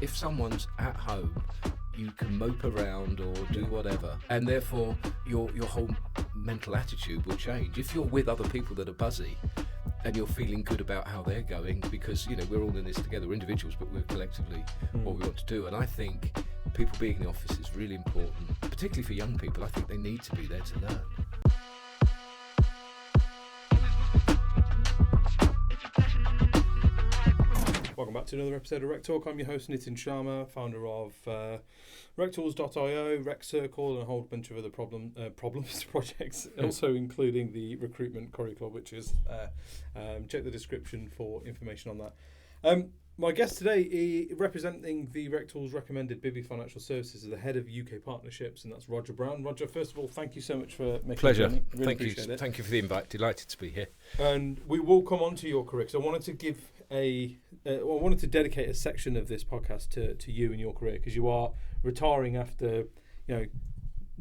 if someone's at home, you can mope around or do whatever, and therefore your whole mental attitude will change. If you're with other people that are buzzy and you're feeling good about how they're going, because we're all in this together, we're individuals, but we're collectively what we want to do. And I think people being in the office is really important, particularly for young people. I think they need to be there to learn. Welcome back to another episode of Rec Talk. I'm your host, Nitin Sharma, founder of RecTools.io, Rec Circle, and a whole bunch of other problems projects, also including the Recruitment Curry Club, which is, check the description for information on that. My guest today, representing the RecTools recommended Bibby Financial Services, is the head of UK partnerships, and that's Roger Brown. Roger, first of all, thank you so much for making Pleasure. the journey. Really Thank you. appreciate it. Thank you for the invite. Delighted to be here. And we will come on to your career, because I wanted to give I wanted to dedicate a section of this podcast to you and your career, because you are retiring after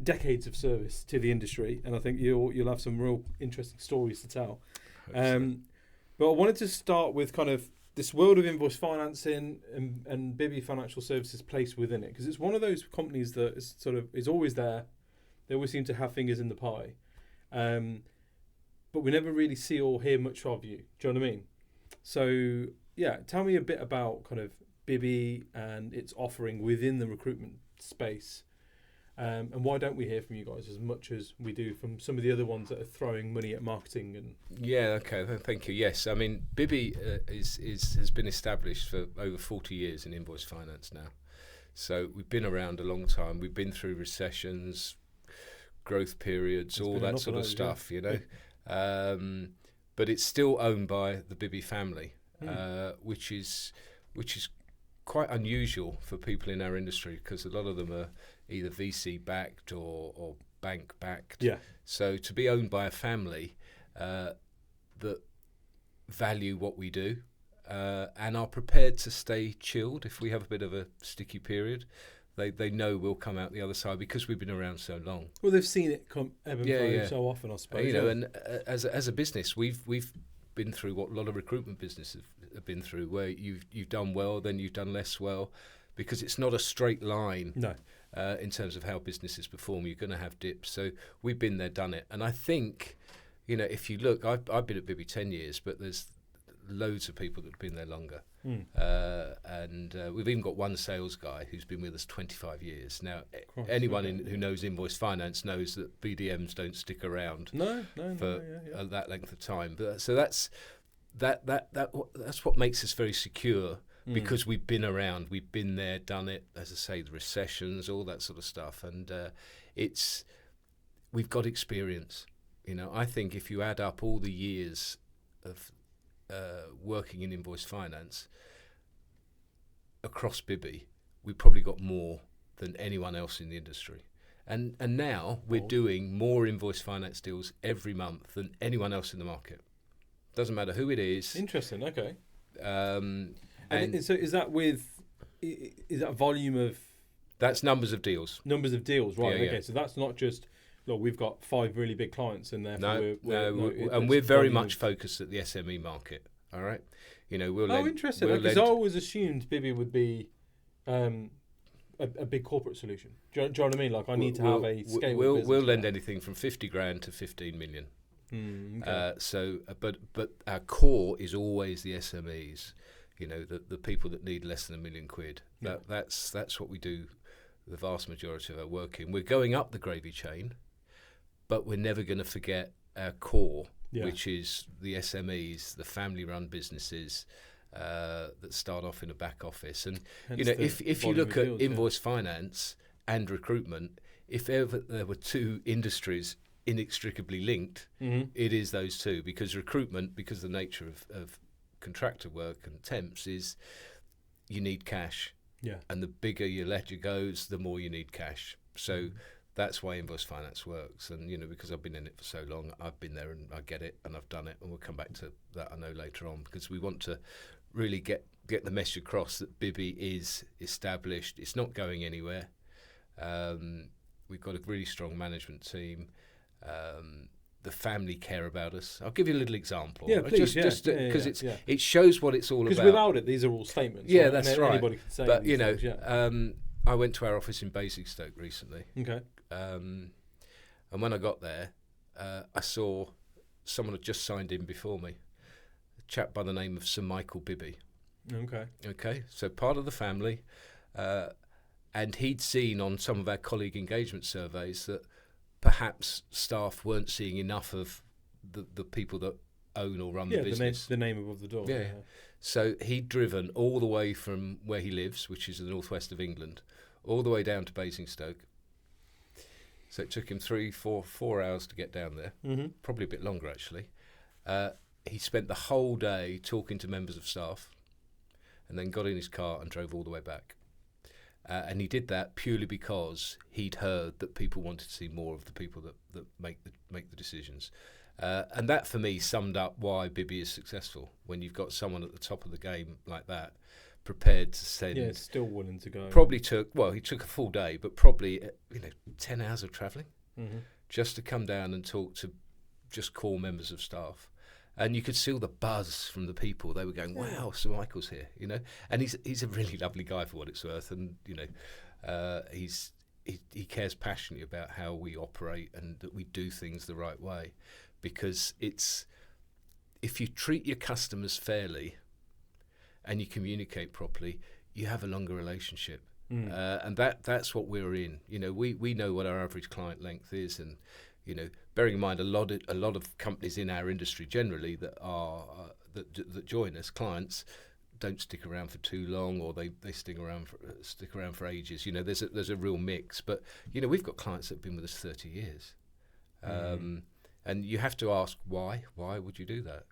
decades of service to the industry, and I think you'll have some real interesting stories to tell. But I wanted to start with kind of this world of invoice financing and Bibby Financial Services place within it, because it's one of those companies that is always there. They always seem to have fingers in the pie, but we never really see or hear much of you. Do you know what I mean? So yeah, tell me a bit about kind of Bibby and its offering within the recruitment space, and why don't we hear from you guys as much as we do from some of the other ones that are throwing money at marketing? And okay, thank you. Yes, I mean Bibby has been established for over 40 years in invoice finance now, so we've been around a long time. We've been through recessions, growth periods, all that sort of stuff, but it's still owned by the Bibby family, which is quite unusual for people in our industry, because a lot of them are either VC backed or bank backed. Yeah. So to be owned by a family that value what we do and are prepared to stay chilled if we have a bit of a sticky period. They know we'll come out the other side because we've been around so long. Well, they've seen it come ebb and flow so often, I suppose. And as a business, we've been through what a lot of recruitment businesses have been through, where you've done well, then you've done less well, because it's not a straight line. No. In terms of how businesses perform, you're going to have dips. So we've been there, done it, and I think, if you look, I've been at Bibby 10 years, but there's loads of people that have been there longer. And we've even got one sales guy who's been with us 25 years. Now, anyone who knows invoice finance knows that BDMs don't stick around for that length of time. But so that's what makes us very secure, because we've been around, we've been there, done it. As I say, the recessions, all that sort of stuff, and we've got experience. I think if you add up all the years of working in invoice finance across Bibby, we probably got more than anyone else in the industry. And now we're doing more invoice finance deals every month than anyone else in the market. Doesn't matter who it is. Interesting, okay. And so is that volume of... That's numbers of deals. Numbers of deals, right, okay. Yeah. So that's not just... Look, we've got 5 really big clients in there. We're very much focused at the SME market. All right, interesting. Because I always assumed Bibby would be a big corporate solution. Do you know what I mean? Like, I need to have a scale. We'll lend anything from 50 grand to 15 million. Okay. But our core is always the SMEs. The people that need less than £1 million. Yeah. That's what we do. The vast majority of our work in. We're going up the gravy chain, but we're never going to forget our core, which is the SMEs, the family-run businesses that start off in a back office. And if you look at invoice finance and recruitment, if ever there were two industries inextricably linked, it is those two. Because recruitment, because the nature of contractor work and temps, is you need cash. Yeah. And the bigger your ledger goes, the more you need cash. So that's why invoice finance works. And, because I've been in it for so long, I've been there and I get it and I've done it. And we'll come back to that, I know, later on, because we want to really get the message across that Bibby is established. It's not going anywhere. We've got a really strong management team. the family care about us. I'll give you a little example. Yeah, please. Just because it shows what it's all about. Because without it, these are all statements. Yeah, right? that's right. Anybody can say. But these things, I went to our office in Basingstoke recently. Okay. And when I got there, I saw someone had just signed in before me, a chap by the name of Sir Michael Bibby. Okay. Okay, so part of the family, and he'd seen on some of our colleague engagement surveys that perhaps staff weren't seeing enough of the people that own or run the business. The name above the door. Yeah. So he'd driven all the way from where he lives, which is the northwest of England, all the way down to Basingstoke. So it took him 4 hours to get down there, probably a bit longer actually. He spent the whole day talking to members of staff and then got in his car and drove all the way back. And he did that purely because he'd heard that people wanted to see more of the people that make the decisions. And that, for me, summed up why Bibby is successful. When you've got someone at the top of the game like that, prepared to send... Yeah, still willing to go. Probably he took a full day, but probably 10 hours of travelling just to come down and talk to just core members of staff. And you could see all the buzz from the people. They were going, "Wow, Sir Michael's here," And he's a really lovely guy for what it's worth. And he cares passionately about how we operate and that we do things the right way, because if you treat your customers fairly and you communicate properly, you have a longer relationship. And that's what we're in. We know what our average client length is, and bearing in mind a lot of companies in our industry generally that join us, clients don't stick around for too long, or they stick around for ages. There's a real mix, but we've got clients that have been with us 30 years, and you have to ask why would you do that?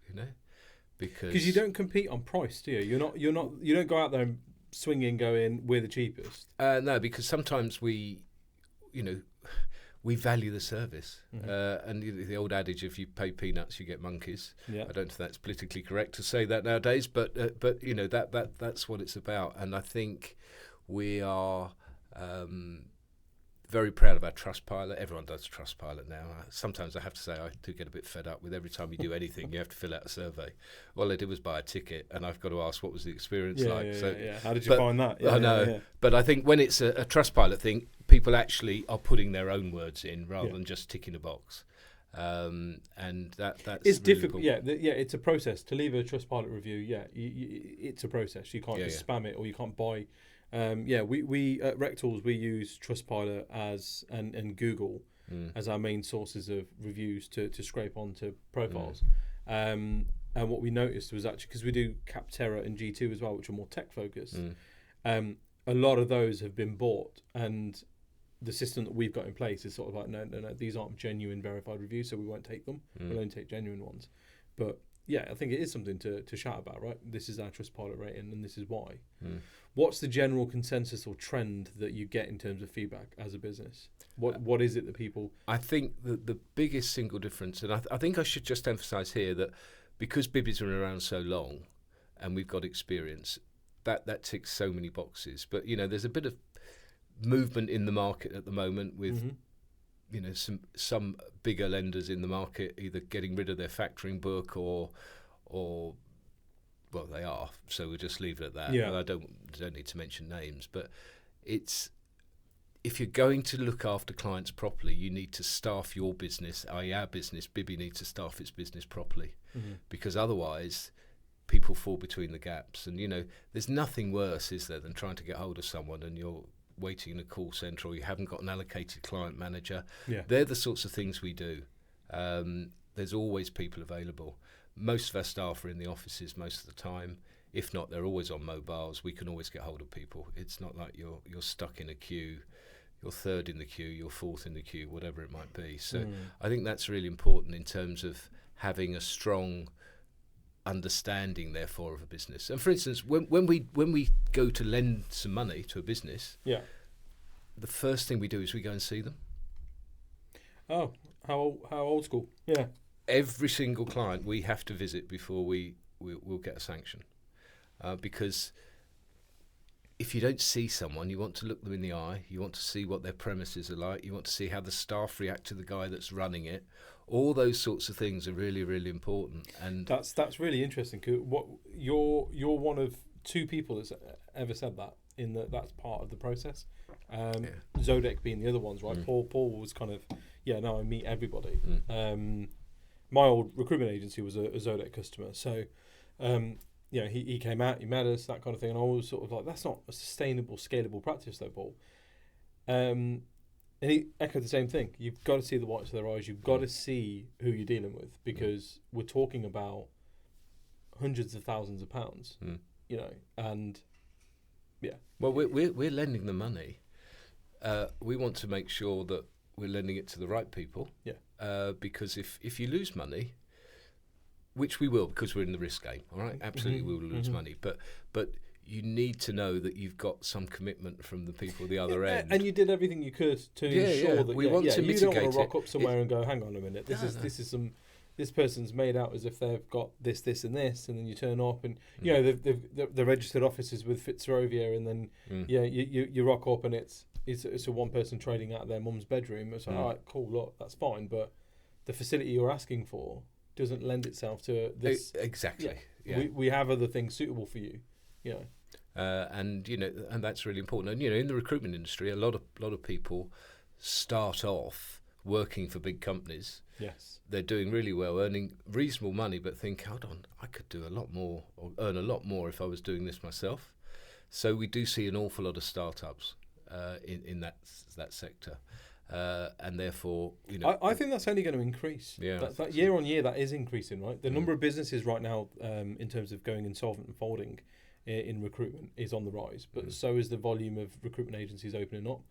Because you don't compete on price, do you? You don't go out there and swinging going, we're the cheapest. No, because sometimes we value the service, and the old adage, if you pay peanuts, you get monkeys. Yeah. I don't think that's politically correct to say that nowadays, but that's what it's about. And I think we are very proud of our Trustpilot. Everyone does Trustpilot now. Sometimes I have to say I do get a bit fed up with every time you do anything, you have to fill out a survey. All I did was buy a ticket, and I've got to ask what was the experience like. How did you find that? I know, but I think when it's a Trustpilot thing, people actually are putting their own words in rather than just ticking a box. And that's it's really difficult. important. It's a process to leave a Trustpilot review. It's a process. You can't just spam it, or you can't buy. We at RecTools, we use Trustpilot and Google as our main sources of reviews to scrape onto profiles. And what we noticed was actually, because we do Capterra and G2 as well, which are more tech focused, a lot of those have been bought, and the system that we've got in place is sort of like, no, these aren't genuine verified reviews, so we won't take them. We'll only take genuine ones. But I think it is something to shout about, right? This is our Trustpilot rating, and this is why. What's the general consensus or trend that you get in terms of feedback as a business? What is it that people... I think the biggest single difference, and I think I should just emphasise here that because Bibby's been around so long and we've got experience, that ticks so many boxes. But, there's a bit of movement in the market at the moment with... some bigger lenders in the market either getting rid of their factoring book or well, they are, so we'll just leave it at that. I don't need to mention names, but it's, if you're going to look after clients properly, you need to staff your business, i.e. our business. Bibby needs to staff its business properly, because otherwise people fall between the gaps. And there's nothing worse, is there, than trying to get hold of someone and you're waiting in a call centre, or you haven't got an allocated client manager. They're the sorts of things we do. There's always people available. Most of our staff are in the offices most of the time. If not, they're always on mobiles. We can always get hold of people. It's not like you're stuck in a queue. You're third in the queue, you're fourth in the queue, whatever it might be. So I think that's really important in terms of having a strong understanding, therefore, of a business. And for instance, when we go to lend some money to a business, the first thing we do is we go and see them. Oh, how old school? Yeah. Every single client we have to visit before we'll get a sanction, because if you don't see someone, you want to look them in the eye, you want to see what their premises are like, you want to see how the staff react to the guy that's running it, All those sorts of things are really, really important. And that's really interesting. 'Cause you're one of two people that's ever said that. In that's part of the process. Zodec being the other ones, right? Paul was kind of, I meet everybody. My old recruitment agency was a Zodec customer, so he came out, he met us, that kind of thing, and I was sort of like, that's not a sustainable, scalable practice, though, Paul. And he echoed the same thing. You've got to see the whites of their eyes. You've got to see who you're dealing with, because we're talking about hundreds of thousands of pounds, and. Yeah. Well, we're lending the money. We want to make sure that we're lending it to the right people. Yeah. Because if you lose money, which we will, because we're in the risk game, all right? Absolutely, we will lose money. But you need to know that you've got some commitment from the people at the other end. And you did everything you could to ensure that we want to mitigate you don't want to rock it. up somewhere and go, hang on a minute, this person's made out as if they've got this, and this, and then you turn up and they're registered offices with Fitzrovia, and then you rock up and it's a one person trading out of their mum's bedroom. It's like, all right, cool, look, that's fine, but the facility you're asking for doesn't lend itself to this. Exactly. We have other things suitable for you. And that's really important. And in the recruitment industry, a lot of people start off working for big companies. Yes. They're doing really well, earning reasonable money, but think, hold on, I could do a lot more or earn a lot more if I was doing this myself. So we do see an awful lot of startups in that sector. And therefore, I think that's only going to increase. Yeah, that year on year, that is increasing, right? The number of businesses right now, in terms of going insolvent and folding in recruitment, is on the rise. But so is the volume of recruitment agencies opening up.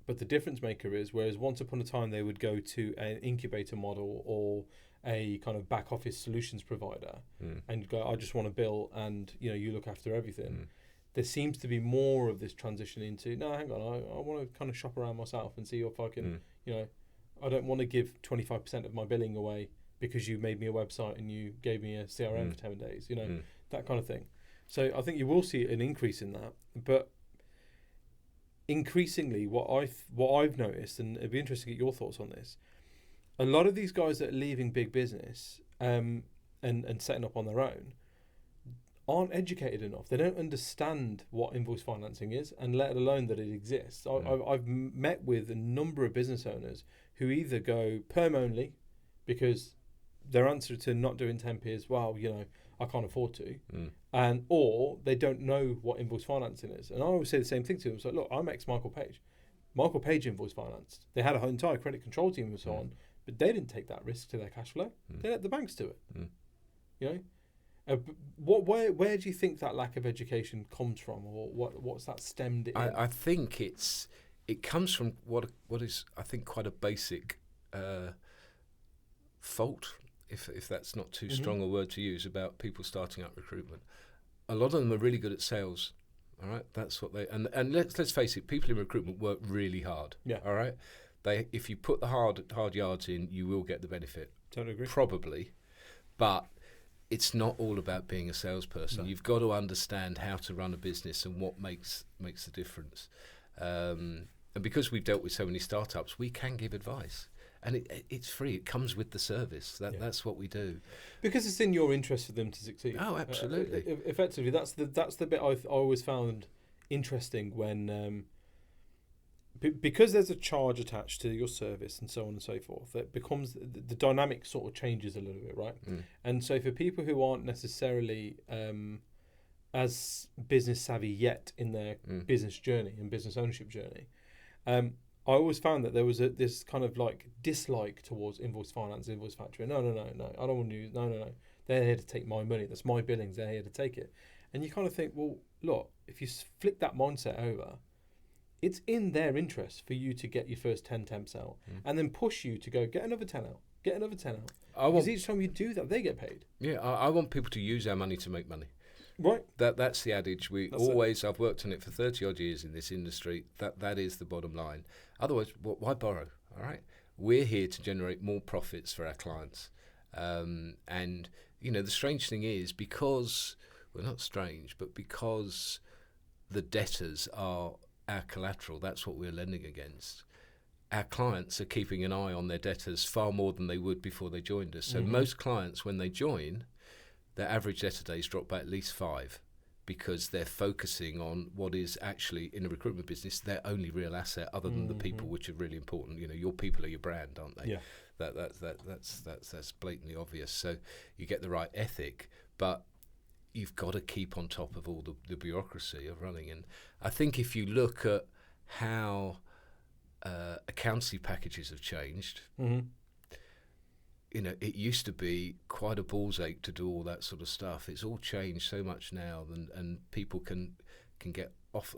But the difference maker is, whereas once upon a time they would go to an incubator model or a kind of back office solutions provider and go, I just want to bill and you look after everything. There seems to be more of this transition into, no, hang on, I want to kind of shop around myself and see if I can, I don't want to give 25% of my billing away because you made me a website and you gave me a CRM for 10 days, that kind of thing. So I think you will see an increase in that, but increasingly what I've noticed, and it'd be interesting to get your thoughts on this, a lot of these guys that are leaving big business and setting up on their own aren't educated enough. They don't understand what invoice financing is, and let alone that it exists. I've met with a number of business owners who either go perm only because their answer to not doing temp is, well, I can't afford to, and or they don't know what invoice financing is. And I always say the same thing to them. It's like, look, I'm ex-Michael Page. Michael Page invoice financed. They had an entire credit control team and so on, but they didn't take that risk to their cash flow. They let the banks do it. Where do you think that lack of education comes from, or what's that stemmed in? I think it comes from what is, I think, quite a basic fault, if that's not too strong a word to use, about people starting up recruitment. A lot of them are really good at sales. All right, that's what they and let's face it, people in recruitment work really hard. Yeah. All right, if you put the hard yards in, you will get the benefit. Totally agree. Probably, but it's not all about being a salesperson. No. You've got to understand how to run a business and what makes the difference. And because we've dealt with so many startups, we can give advice. And it's free. It comes with the service. That's what we do. Because it's in your interest for them to succeed. Oh, absolutely. Effectively, that's the bit I always found interesting when, because there's a charge attached to your service and so on and so forth, that becomes the dynamic sort of changes a little bit, right? And so for people who aren't necessarily as business savvy yet in their business journey and business ownership journey, I always found that there was this kind of like dislike towards invoice finance, invoice factoring. No, I don't want to use. No. They're here to take my money. That's my billings. They're here to take it. And you kind of think, well, look, if you flip that mindset over, it's in their interest for you to get your first 10 temps out and then push you to go get another 10 out, get another 10 out. Because each time you do that, they get paid. Yeah, I want people to use our money to make money. Right. That's the adage. I've worked on it for 30 odd years in this industry. That is the bottom line. Otherwise, why borrow? All right. We're here to generate more profits for our clients. And the strange thing is, because, well, not strange, but because the debtors are our collateral, that's what we're lending against. our clients are keeping an eye on their debtors far more than they would before they joined us. So most clients, when they join, their average debtor days drop by at least 5, because they're focusing on what is actually, in a recruitment business, their only real asset, other than the people, which are really important. You know, your people are your brand, aren't they? Yeah. That's blatantly obvious. So you get the right ethic, but you've got to keep on top of all the bureaucracy of running. And I think if you look at how accountancy packages have changed, you know, it used to be quite a ball's ache to do all that sort of stuff. It's all changed so much now, and people can get off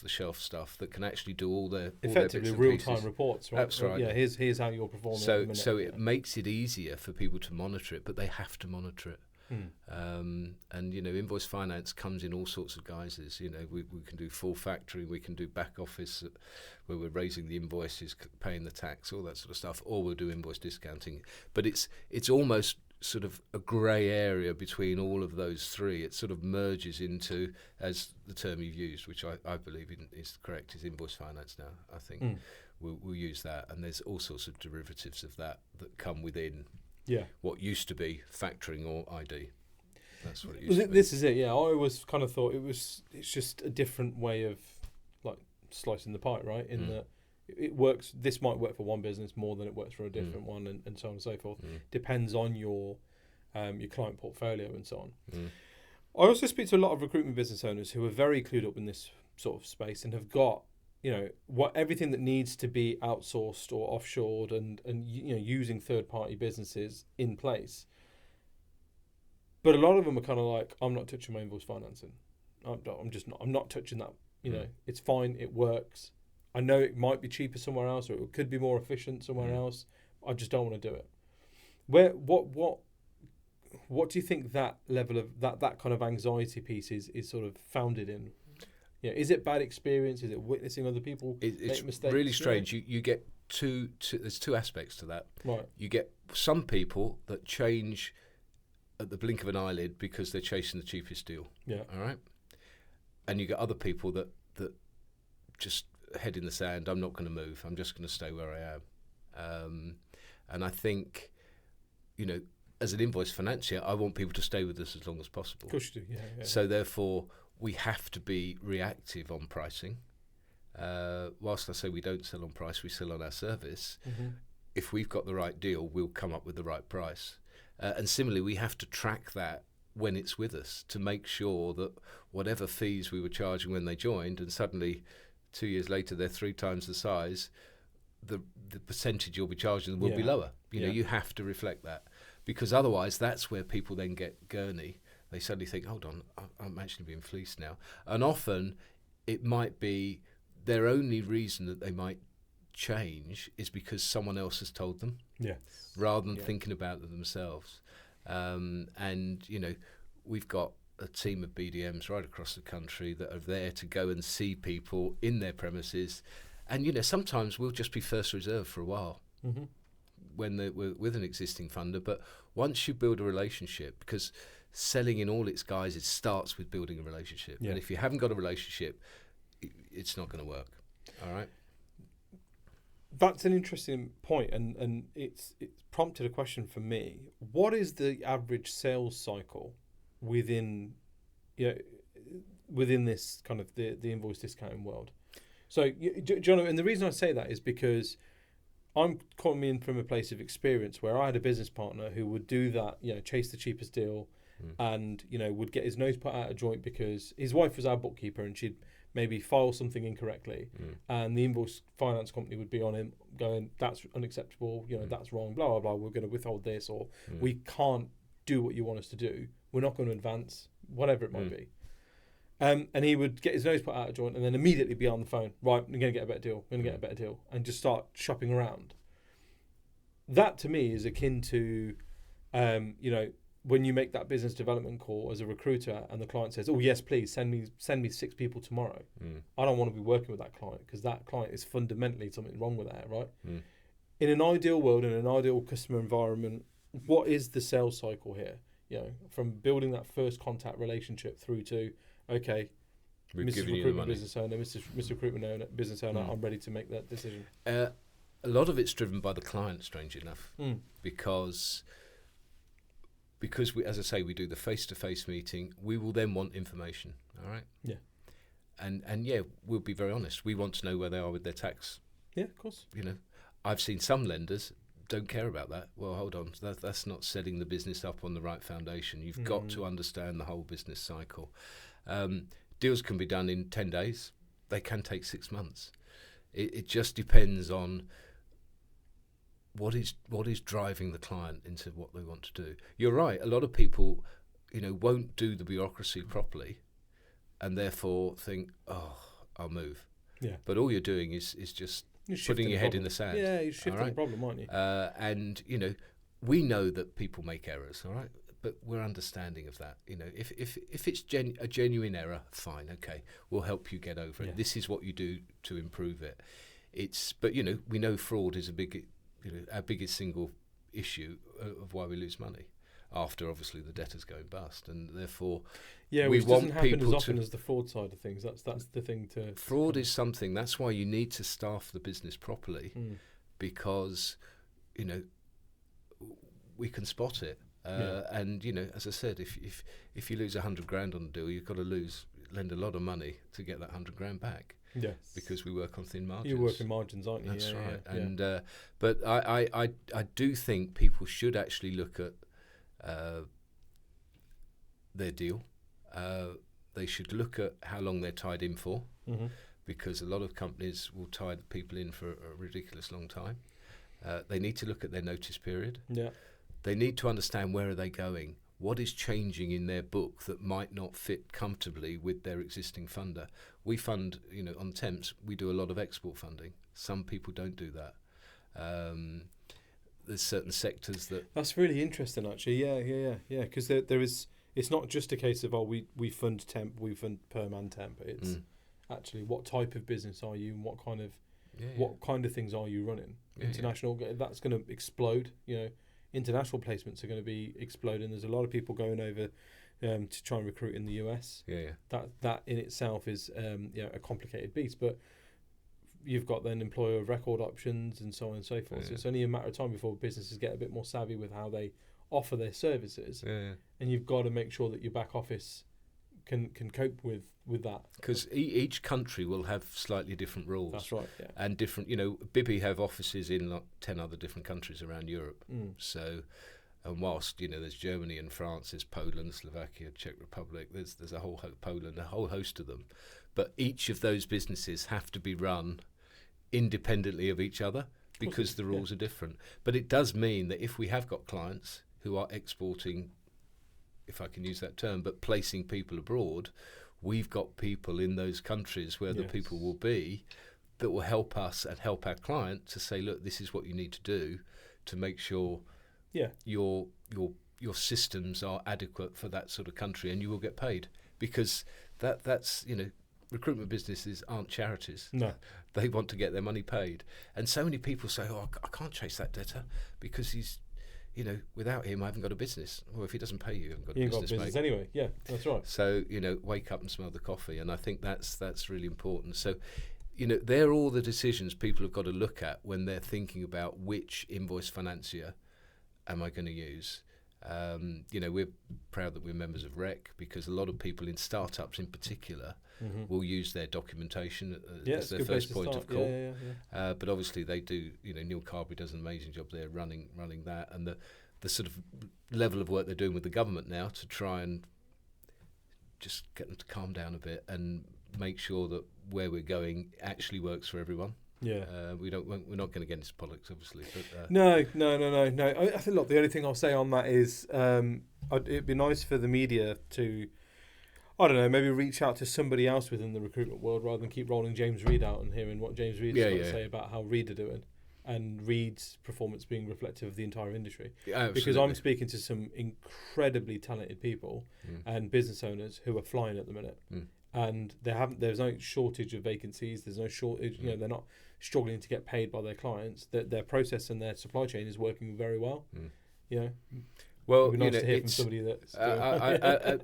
the shelf stuff that can actually do all their effectively real-time reports, right? That's right. Yeah, here's how you're performing. So it makes it easier for people to monitor it, but they have to monitor it. And you know, invoice finance comes in all sorts of guises. You know, we can do full factoring, we can do back office where we're raising the invoices, paying the tax, all that sort of stuff, or we'll do invoice discounting. But it's almost sort of a grey area between all of those three. It sort of merges into, as the term you've used, which I believe is correct, is invoice finance now. I think we'll use that, and there's all sorts of derivatives of that come within what used to be factoring or ID. That's what it used to be. This is it, yeah. I always kind of thought it's just a different way of like slicing the pie, right? In that it works. This might work for one business more than it works for a different one, and so on and so forth. Depends on your client portfolio and so on. I also speak to a lot of recruitment business owners who are very clued up in this sort of space and have got, you know, everything that needs to be outsourced or offshored and you know, using third-party businesses in place. But a lot of them are kind of like, I'm not touching my invoice financing. I'm not touching that. You know, it's fine. It works. I know it might be cheaper somewhere else, or it could be more efficient somewhere else. I just don't want to do it. What do you think that level of that kind of anxiety piece is sort of founded in? Yeah, is it bad experience? Is it witnessing other people make mistakes? It's really strange. Yeah. You get there's two aspects to that. Right. You get some people that change at the blink of an eyelid because they're chasing the cheapest deal. Yeah. All right. And you get other people that just head in the sand. I'm not going to move. I'm just going to stay where I am. And I think, you know, as an invoice financier, I want people to stay with us as long as possible. Of course you do. Yeah. So therefore, we have to be reactive on pricing. Whilst I say we don't sell on price, we sell on our service. If we've got the right deal, we'll come up with the right price. And similarly, we have to track that when it's with us to make sure that whatever fees we were charging when they joined, and suddenly 2 years later they're 3 times the size, the percentage you'll be charging them will be lower. You know, you have to reflect that, because otherwise that's where people then get gurney. They suddenly think, hold on, I'm actually being fleeced now. And often it might be their only reason that they might change is because someone else has told them, rather than thinking about it themselves. And, you know, we've got a team of BDMs right across the country that are there to go and see people in their premises. And, you know, sometimes we'll just be first reserve for a while when we're with an existing funder. But once you build a relationship, because selling in all its guises starts with building a relationship. And if you haven't got a relationship, it's not going to work. All right? That's an interesting point, and it's prompted a question for me. What is the average sales cycle within this kind of the invoice discounting world? So, John, and the reason I say that is because I'm coming in from a place of experience where I had a business partner who would do that, you know, chase the cheapest deal, and, you know, would get his nose put out of joint because his wife was our bookkeeper and she'd maybe file something incorrectly, and the invoice finance company would be on him going, that's unacceptable, you know, that's wrong, blah, blah, blah, we're going to withhold this, or we can't do what you want us to do, we're not going to advance, whatever it might be. And he would get his nose put out of joint and then immediately be on the phone, right, I'm going to get a better deal, and just start shopping around. That to me is akin to, you know, when you make that business development call as a recruiter and the client says, oh yes, please send me 6 people tomorrow. I don't want to be working with that client because that client is fundamentally something wrong with that, right? In an ideal world, in an ideal customer environment, what is the sales cycle here? You know, from building that first contact relationship through to, okay, Mrs. Recruitment business owner, Mr. Recruitment owner, business owner, I'm ready to make that decision. A a lot of it's driven by the client, strange enough, because we, as I say, we do the face-to-face meeting. We will then want information. All right. Yeah. And yeah, we'll be very honest. We want to know where they are with their tax. Yeah, of course. You know, I've seen some lenders don't care about that. Well, hold on, that's not setting the business up on the right foundation. You've got to understand the whole business cycle. Deals can be done in 10 days. They can take 6 months. It just depends on what is driving the client into what they want to do. You're right. A lot of people, you know, won't do the bureaucracy properly, and therefore think, "Oh, I'll move." Yeah. But all you're doing is just putting your head in the sand. Yeah, you're shifting the problem, aren't you? And you know, we know that people make errors. All right. But we're understanding of that. You know, if it's a genuine error, fine, okay, we'll help you get over it. Yeah. This is what you do to improve it. But you know, we know fraud is our biggest single issue of why we lose money, after obviously the debtors going bust, and therefore which doesn't happen as often as the fraud side of things. That's the thing to. Fraud is something. That's why you need to staff the business properly, because you know we can spot it. And you know, as I said, if you lose $100,000 on a deal, you've got to lend a lot of money to get that $100,000 back. Yes, because we work on thin margins. You work in margins, aren't you? That's right. Yeah. And but I do think people should actually look at their deal. They should look at how long they're tied in for, because a lot of companies will tie the people in for a ridiculous long time. They need to look at their notice period. Yeah. They need to understand where are they going, what is changing in their book that might not fit comfortably with their existing funder. We fund, you know, on temps, we do a lot of export funding. Some people don't do that. There's certain sectors that... That's really interesting, actually. Yeah. Because there is... It's not just a case of, we fund temp, we fund perm and temp. It's actually what type of business are you and what kind of things are you running? International, that's going to explode, you know. International placements are going to be exploding. There's a lot of people going over to try and recruit in the US. That in itself is a complicated beast. But you've got then employer of record options and so on and so forth. So it's only a matter of time before businesses get a bit more savvy with how they offer their services. And you've got to make sure that your back office can cope with that. Because each country will have slightly different rules. That's right, yeah. And different, you know, Bibby have offices in like 10 other different countries around Europe. So, and whilst, you know, there's Germany and France, there's Poland, Slovakia, Czech Republic, there's a whole Poland, a whole host of them. But each of those businesses have to be run independently of each other because the rules are different. But it does mean that if we have got clients who are exporting, if I can use that term, but placing people abroad, we've got people in those countries where the people will be that will help us and help our client to say, look, this is what you need to do to make sure your systems are adequate for that sort of country, and you will get paid, because that's you know, recruitment businesses aren't charities. No, they want to get their money paid, and so many people say, oh, I can't chase that debtor because he's, you know, without him, I haven't got a business. Well, if he doesn't pay you, you haven't got a business, mate. Anyway. Yeah, that's right. So, you know, wake up and smell the coffee. And I think that's really important. So, you know, they're all the decisions people have got to look at when they're thinking about which invoice financier am I going to use. You know, we're proud that we're members of REC, because a lot of people in startups in particular will use their documentation as their first point of call. But obviously they do, you know, Neil Carberry does an amazing job there running that, and the sort of level of work they're doing with the government now to try and just get them to calm down a bit and make sure that where we're going actually works for everyone. Yeah, we're not going to get into politics, obviously. But no. I think, look, the only thing I'll say on that is it'd be nice for the media to, I don't know, maybe reach out to somebody else within the recruitment world rather than keep rolling James Reed out and hearing what James Reed's got to say about how Reed are doing, and Reed's performance being reflective of the entire industry. Because I'm speaking to some incredibly talented people and business owners who are flying at the minute. And there's no shortage of vacancies. There's no shortage. You know, they're not struggling to get paid by their clients. Their process and their supply chain is working very well. You know, well, it'd be nice to hear from somebody that's.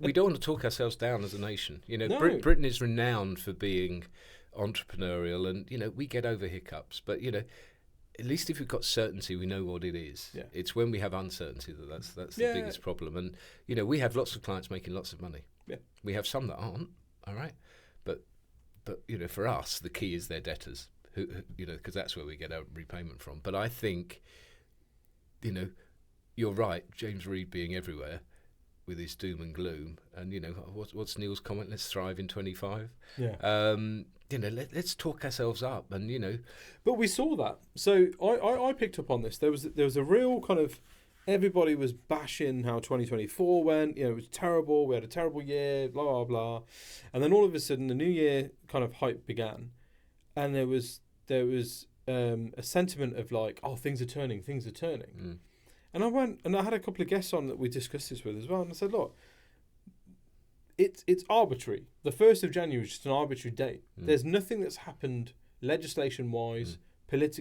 We don't want to talk ourselves down as a nation. You know, No. Britain is renowned for being entrepreneurial, and you know, we get over hiccups. But you know, at least if we've got certainty, we know what it is. Yeah. It's when we have uncertainty that's the biggest problem. And we have lots of clients making lots of money. Yeah. We have some that aren't. All right, but for us, the key is their debtors, who because that's where we get our repayment from. But I think, you're right, James Reed being everywhere with his doom and gloom, and what's Neil's comment? Let's thrive in 25. Yeah. Let's talk ourselves up, and But we saw that. So I picked up on this. There was a real kind of, everybody was bashing how 2024 went. It was terrible. We had a terrible year. Blah blah blah. And then all of a sudden, the new year kind of hype began, and there was a sentiment of like, oh, things are turning. Mm. And I went and I had a couple of guests on that we discussed this with as well. And I said, look, it's arbitrary. The 1st of January is just an arbitrary date. Mm. There's nothing that's happened legislation-wise,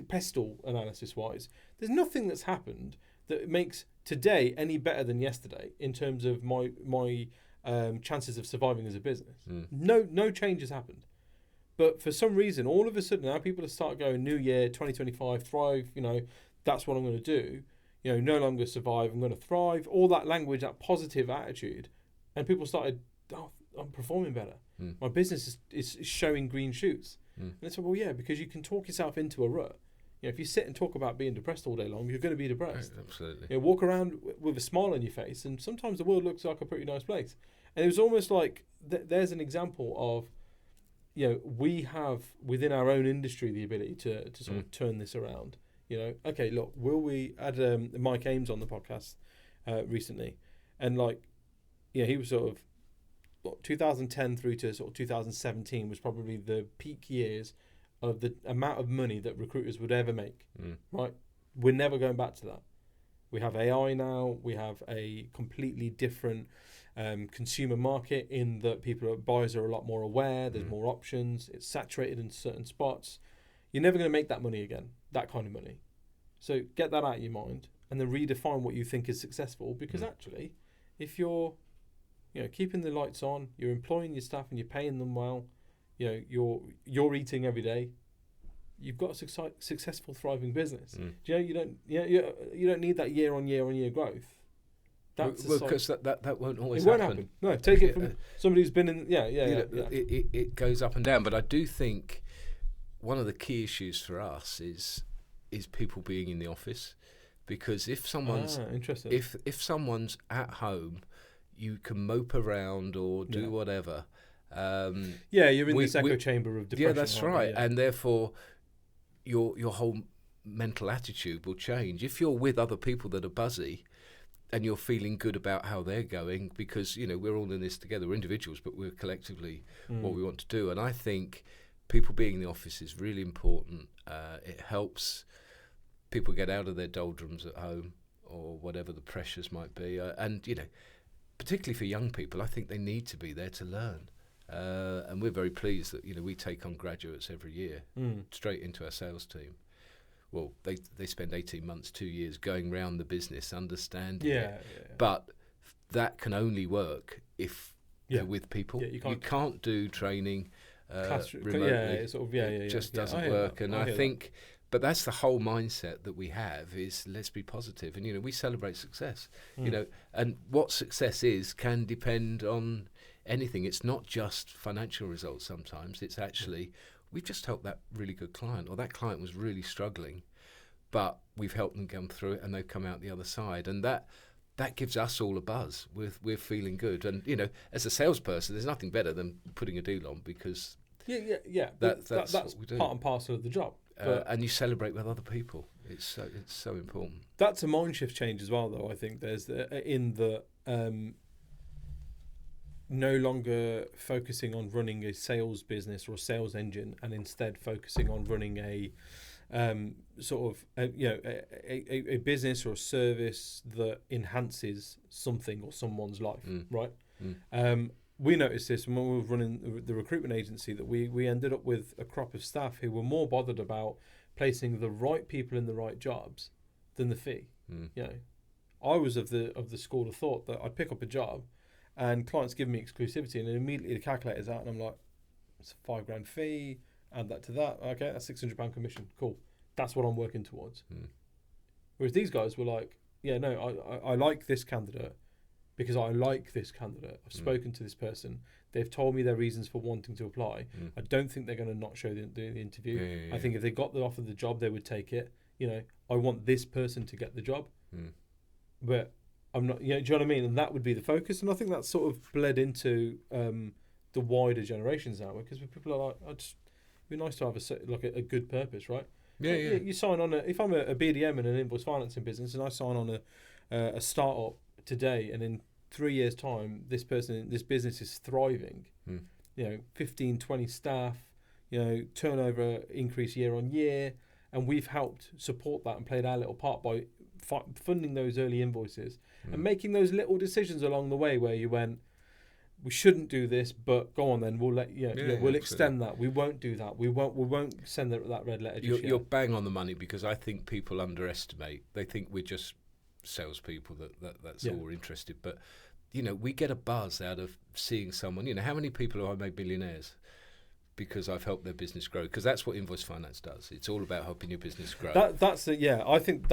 pestle analysis-wise. There's nothing that's happened that makes today any better than yesterday in terms of my chances of surviving as a business. Mm. No change has happened. But for some reason, all of a sudden now people have started going, new year, 2025, thrive, that's what I'm going to do. No longer survive, I'm going to thrive. All that language, that positive attitude. And people started, I'm performing better. Mm. My business is showing green shoots. Mm. And it's like, well, yeah, because you can talk yourself into a rut. If you sit and talk about being depressed all day long, you're going to be depressed. Right, absolutely. Walk around with a smile on your face, and sometimes the world looks like a pretty nice place. And it was almost like there's an example of, we have within our own industry the ability to sort of turn this around. Okay, look, we had Mike Ames on the podcast recently, and he was sort of 2010 through to sort of 2017 was probably the peak years of the amount of money that recruiters would ever make. Right, we're never going back to that. We have AI now. We have a completely different consumer market in that buyers are a lot more aware. There's more options. It's saturated in certain spots. You're never going to make that money again, that kind of money. So get that out of your mind and then redefine what you think is successful, because actually, if you're keeping the lights on, you're employing your staff and you're paying them well, you're eating every day, you've got a successful, thriving business. You don't need that year on year growth. That's because that won't always happen. happen. No, take it from somebody who's been in. It goes up and down, but I do think one of the key issues for us is people being in the office, because if someone's if someone's at home, you can mope around or do whatever. You're in this echo chamber of depression. Yeah, that's right, and therefore your whole mental attitude will change. If you're with other people that are buzzy, and you're feeling good about how they're going, because we're all in this together. We're individuals, but we're collectively what we want to do. And I think people being in the office is really important. It helps people get out of their doldrums at home or whatever the pressures might be. And particularly for young people, I think they need to be there to learn. And we're very pleased that we take on graduates every year straight into our sales team. Well, they spend 18 months, 2 years going round the business, understanding it. But that can only work if you're with people. You can't do training remotely. It just doesn't work. And I think, but that's the whole mindset that we have, is let's be positive. And, we celebrate success, and what success is can depend on anything. It's not just financial results sometimes. It's actually... We've just helped that really good client, or that client was really struggling, but we've helped them come through it and they've come out the other side. And that gives us all a buzz. We're feeling good. And, as a salesperson, there's nothing better than putting a deal on, because that's what we do. Part and parcel of the job. And you celebrate with other people. It's so important. That's a mind shift change as well, though. I think there's no longer focusing on running a sales business or a sales engine, and instead focusing on running a business or a service that enhances something or someone's life, right? We noticed this when we were running the recruitment agency, that we ended up with a crop of staff who were more bothered about placing the right people in the right jobs than the fee. I was of the school of thought that I'd pick up a job and clients give me exclusivity, and then immediately the calculator's out, and I'm like, it's a $5,000 fee, add that to that, okay, that's £600 commission, cool. that's what I'm working towards. Whereas these guys were like, yeah, no, I like this candidate because I like this candidate. I've spoken to this person. They've told me their reasons for wanting to apply. I don't think they're going to not show the interview. I think if they got the offer of the job, they would take it. You know, I want this person to get the job. But I'm not, you know, do you know what I mean? And that would be the focus. And I think that's sort of bled into the wider generations now, because people are like, it'd be nice to have a good purpose, right? Yeah. You sign on if I'm a BDM in an invoice financing business and I sign on a startup today, and in 3 years' time, this business is thriving. You know, 15, 20 staff, you know, turnover increase year on year, and we've helped support that and played our little part by funding those early invoices and making those little decisions along the way where you went, we shouldn't do this, but go on then, we'll let we'll extend that. We won't do that. We won't send that red letter. You're bang on the money, because I think people underestimate. They think we're just salespeople. That's all we're interested. But you know, we get a buzz out of seeing someone. You know, how many people have I made millionaires because I've helped their business grow? Because that's what invoice finance does. It's all about helping your business grow. I think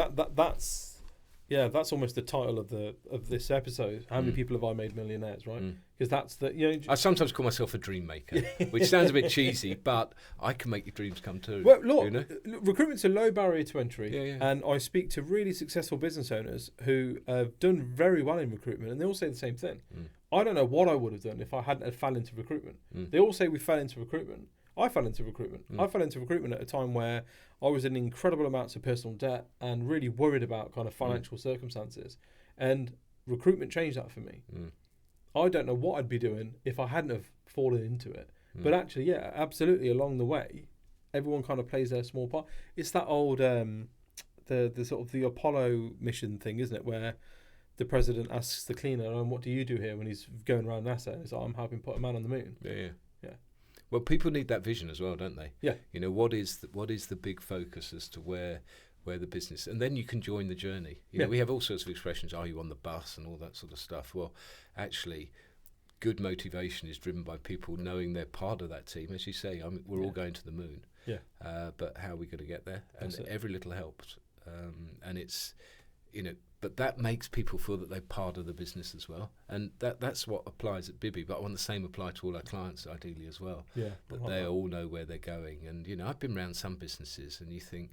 that's almost the title of this episode. How many people have I made millionaires, right? Because that's the, you know, I sometimes call myself a dream maker, which sounds a bit cheesy, but I can make your dreams come true. Well, look, you know? Recruitment's a low barrier to entry, and I speak to really successful business owners who have done very well in recruitment, and they all say the same thing. I don't know what I would have done if I hadn't fell into recruitment. They all say we fell into recruitment. I fell into recruitment. I fell into recruitment at a time where I was in incredible amounts of personal debt and really worried about kind of financial circumstances. And recruitment changed that for me. I don't know what I'd be doing if I hadn't have fallen into it. But actually, yeah, absolutely, along the way, everyone kind of plays their small part. It's that old, the sort of the Apollo mission thing, isn't it? Where the president asks the cleaner, what do you do here, when he's going around NASA? And he's like, I'm helping put a man on the moon. Yeah. Well, people need that vision as well, don't they? Yeah. You know, what is the big focus as to where the business, and then you can join the journey. You know, we have all sorts of expressions. Are you on the bus and all that sort of stuff? Well, actually, good motivation is driven by people knowing they're part of that team. As you say, we're all going to the moon. Yeah. But how are we going to get there? And every little helps. And it's, you know, but that makes people feel that they're part of the business as well. And that's what applies at Bibby, but I want the same apply to all our clients ideally as well. Yeah. That they all know where they're going. And, you know, I've been around some businesses and you think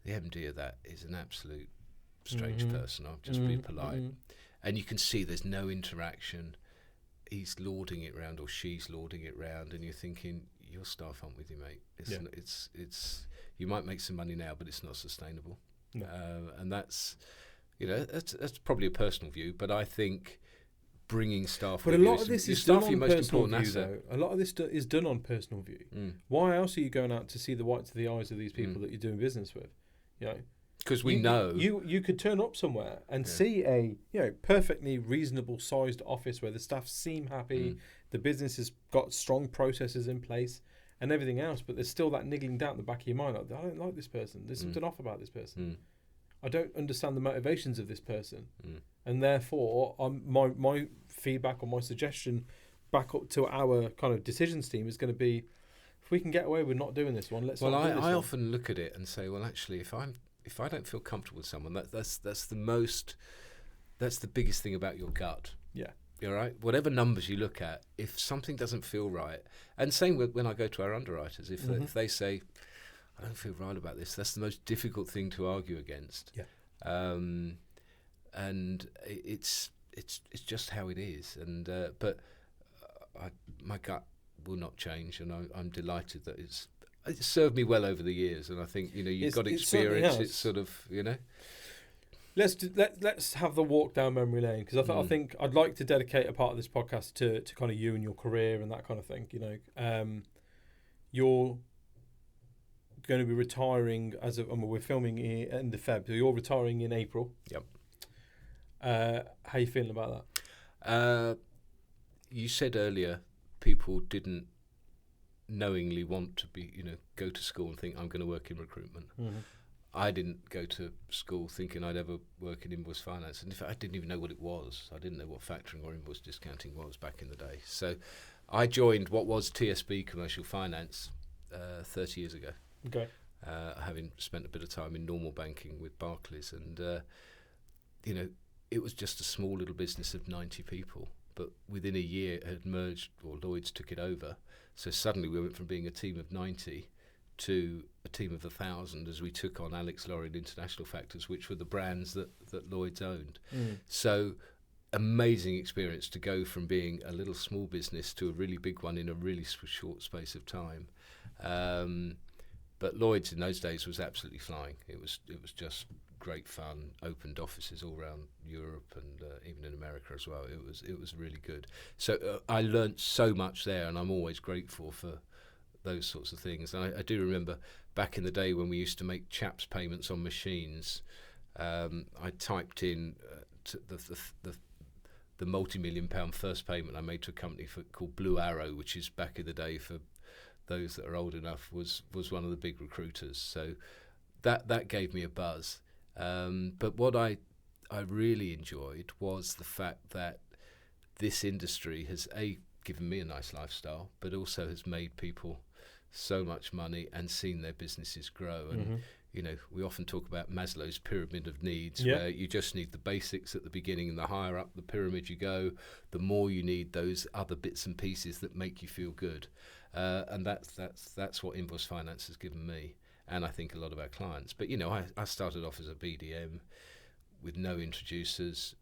the MD of that is an absolute strange person. I'll just be polite. And you can see there's no interaction. He's lauding it round or she's lauding it round, and you're thinking, your staff aren't with you, mate. It's you might make some money now, but it's not sustainable. No. And that's, you know, that's probably a personal view, but I think bringing staff. But a lot of this is done on personal view, though. A lot of this is done on personal view. Why else are you going out to see the whites of the eyes of these people that you're doing business with? You know, because we know you could turn up somewhere and see a perfectly reasonable sized office where the staff seem happy, the business has got strong processes in place and everything else, but there's still that niggling doubt in the back of your mind. Like, I don't like this person. There's something off about this person. I don't understand the motivations of this person, and therefore, my feedback or my suggestion back up to our kind of decisions team is going to be, if we can get away with not doing this one, let's. Well, I often look at it and say, well, actually, if I don't feel comfortable with someone, that's the biggest thing about your gut. Yeah. You're right. Whatever numbers you look at, if something doesn't feel right, and same with when I go to our underwriters, if they say, I don't feel right about this, that's the most difficult thing to argue against. Yeah. And it's just how it is. And but my gut will not change, and I'm delighted that it's served me well over the years. And I think, you know, you've got experience. It's sort of, you know. Let's have the walk down memory lane, because I think I'd like to dedicate a part of this podcast to kind of you and your career and that kind of thing. You know, you're going to be retiring we're filming in the Feb, so you're retiring in April. Yep. How you feeling about that? You said earlier people didn't knowingly want to be, you know, go to school and think I'm going to work in recruitment. I didn't go to school thinking I'd ever work in invoice finance, and in fact I didn't even know what it was. I didn't know what factoring or invoice discounting was back in the day. So I joined what was TSB Commercial Finance 30 years ago. Okay. having spent a bit of time in normal banking with Barclays. And, it was just a small little business of 90 people. But within a year, it had merged, or Lloyds took it over. So suddenly we went from being a team of 90 to a team of 1,000 as we took on Alex Laurie and International Factors, which were the brands that Lloyds owned. So amazing experience to go from being a little small business to a really big one in a really short space of time. But Lloyds in those days was absolutely flying. It was just great fun. Opened offices all around Europe and even in America as well. It was really good. So I learnt so much there, and I'm always grateful for those sorts of things. And I do remember back in the day when we used to make chaps payments on machines. I typed in the multi-million £1 first payment I made to a company called Blue Arrow, which is back in the day, for those that are old enough, was one of the big recruiters. So that gave me a buzz. But what I really enjoyed was the fact that this industry has given me a nice lifestyle, but also has made people so much money and seen their businesses grow. And we often talk about Maslow's pyramid of needs, where you just need the basics at the beginning, and the higher up the pyramid you go, the more you need those other bits and pieces that make you feel good. And that's what Invoice Finance has given me, and I think a lot of our clients. But I started off as a BDM with no introducers,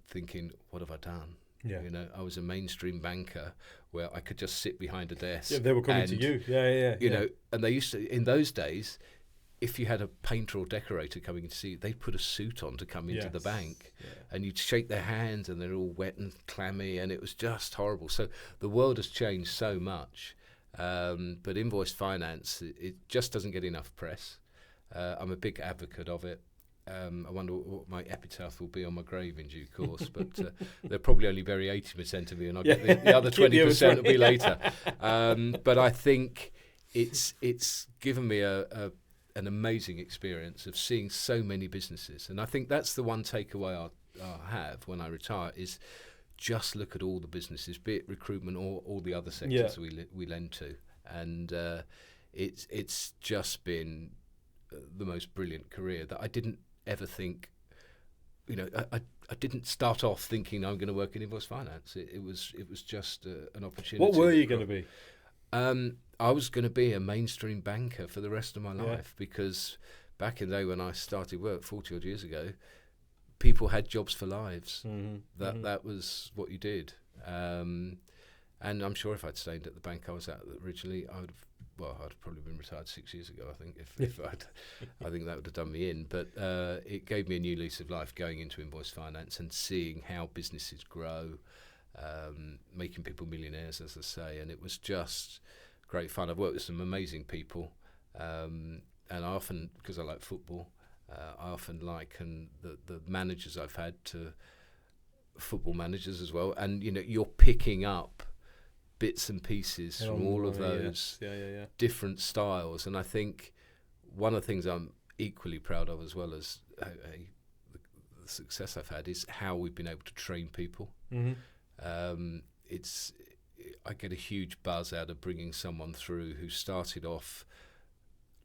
thinking, what have I done? Yeah. I was a mainstream banker where I could just sit behind a desk. Yeah, they were coming to you. Yeah. And they used to, in those days, if you had a painter or decorator coming to see you, they'd put a suit on to come into the bank, and you'd shake their hands and they're all wet and clammy, and it was just horrible. So the world has changed so much. But Invoice Finance, it just doesn't get enough press. I'm a big advocate of it. I wonder what my epitaph will be on my grave in due course, but they'll probably only bury 80% of me, and I'll get the other 20% will be later. But I think it's given me an amazing experience of seeing so many businesses, and I think that's the one takeaway I'll have when I retire is just look at all the businesses, be it recruitment or all the other sectors we lend to, and it's just been the most brilliant career that I didn't ever think. I didn't start off thinking I'm going to work in Invoice Finance. It was just an opportunity. What were you going to be? I was going to be a mainstream banker for the rest of my life, because back in the day when I started work 40 odd years ago, people had jobs for lives. That was what you did. And I'm sure if I'd stayed at the bank I was at originally, I'd have probably been retired 6 years ago, I think, if I think that would have done me in. But it gave me a new lease of life going into Invoice Finance and seeing how businesses grow, making people millionaires, as I say, and it was just great fun. I've worked with some amazing people, and I often, because I like football, I often liken the managers I've had to football managers as well, and you're picking up bits and pieces from all of those different styles. And I think one of the things I'm equally proud of, as well as the success I've had, is how we've been able to train people. I get a huge buzz out of bringing someone through who started off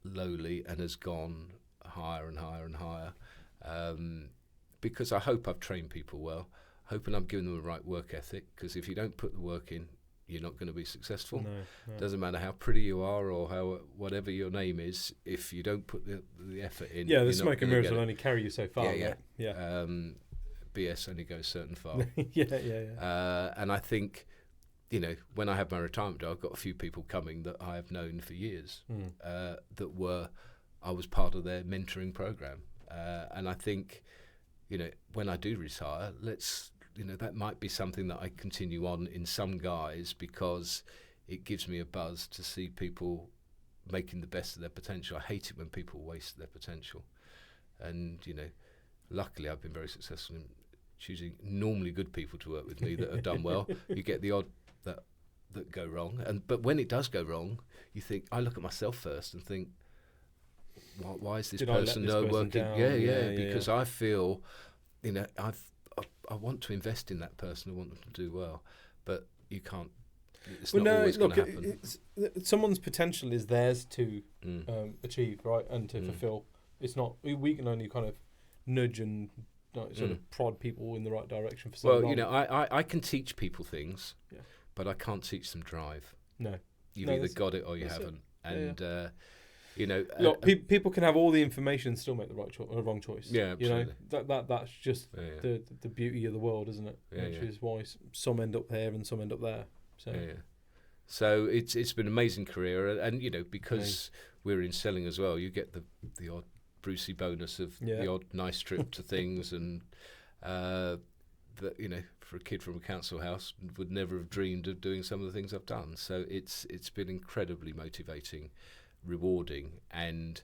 lowly and has gone higher and higher and higher, because I hope I've trained people well, hoping I'm giving them the right work ethic, because if you don't put the work in, you're not going to be successful. No. Doesn't matter how pretty you are or how whatever your name is, if you don't put the effort in. Yeah, the smoke and mirrors will only carry you so far. Yeah. BS only goes certain far. And I think, when I had my retirement job, I've got a few people coming that I have known for years, I was part of their mentoring program. And I think, when I do retire, that might be something that I continue on in some guise, because it gives me a buzz to see people making the best of their potential. I hate it when people waste their potential. And, luckily I've been very successful in choosing normally good people to work with me that have done well. You get the odd that go wrong. But when it does go wrong, you think, I look at myself first and think, why is this person not working? Because I feel, I want to invest in that person. I want them to do well, but you can't it's Well, not no, always going look, to happen. someone's potential is theirs to Mm. achieve, right, and to fulfill. It's not, we can only kind of nudge and sort of prod people in the right direction for so Well, long. you know, I can teach people things, Yeah. but I can't teach them drive. No. You've No, either that's- got it or you that's it. haven't. Yeah, And, you know... Look, people can have all the information and still make the wrong choice. Yeah, absolutely. You know, that's just yeah. the beauty of the world, isn't it? Yeah, Which yeah. is why some end up there and some end up there. So Yeah. So it's been an amazing career, and you know, because we're in selling as well, you get the odd Brucey bonus of the odd nice trip to things, and that, you know, for a kid from a council house, would never have dreamed of doing some of the things I've done. So it's been incredibly motivating, rewarding, and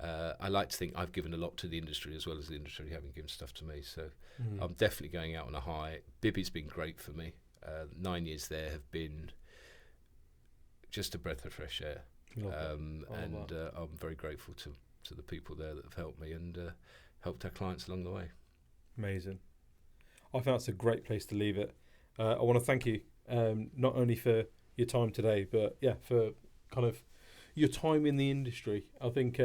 I like to think I've given a lot to the industry as well as the industry having given stuff to me. So I'm definitely going out on a high. Bibby's been great for me. 9 years there have been just a breath of fresh air, and I'm very grateful to the people there that have helped me and helped our clients along the way. Amazing. I think that's a great place to leave it. I want to thank you not only for your time today, but for kind of your time in the industry. I think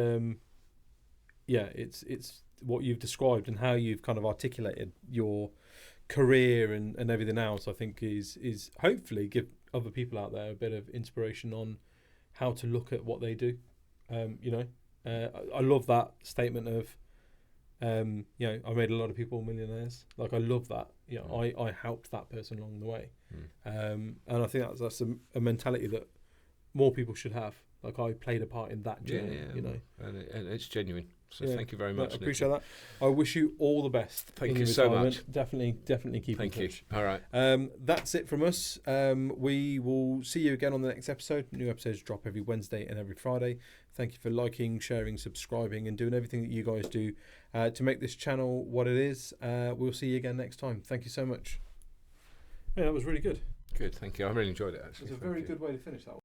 it's what you've described and how you've kind of articulated your career and everything else, I think is hopefully give other people out there a bit of inspiration on how to look at what they do. I love that statement of I made a lot of people millionaires. Like, I love that. I helped that person along the way. And I think that's a mentality that more people should have. Like, I played a part in that journey, and it's genuine. So thank you very much. I appreciate that. I wish you all the best. Thank you so much. Definitely keep in touch. Thank you. All right. That's it from us. We will see you again on the next episode. New episodes drop every Wednesday and every Friday. Thank you for liking, sharing, subscribing, and doing everything that you guys do to make this channel what it is. We'll see you again next time. Thank you so much. Yeah, that was really good. Good. Thank you. I really enjoyed it, actually. It's a very good way to finish that one.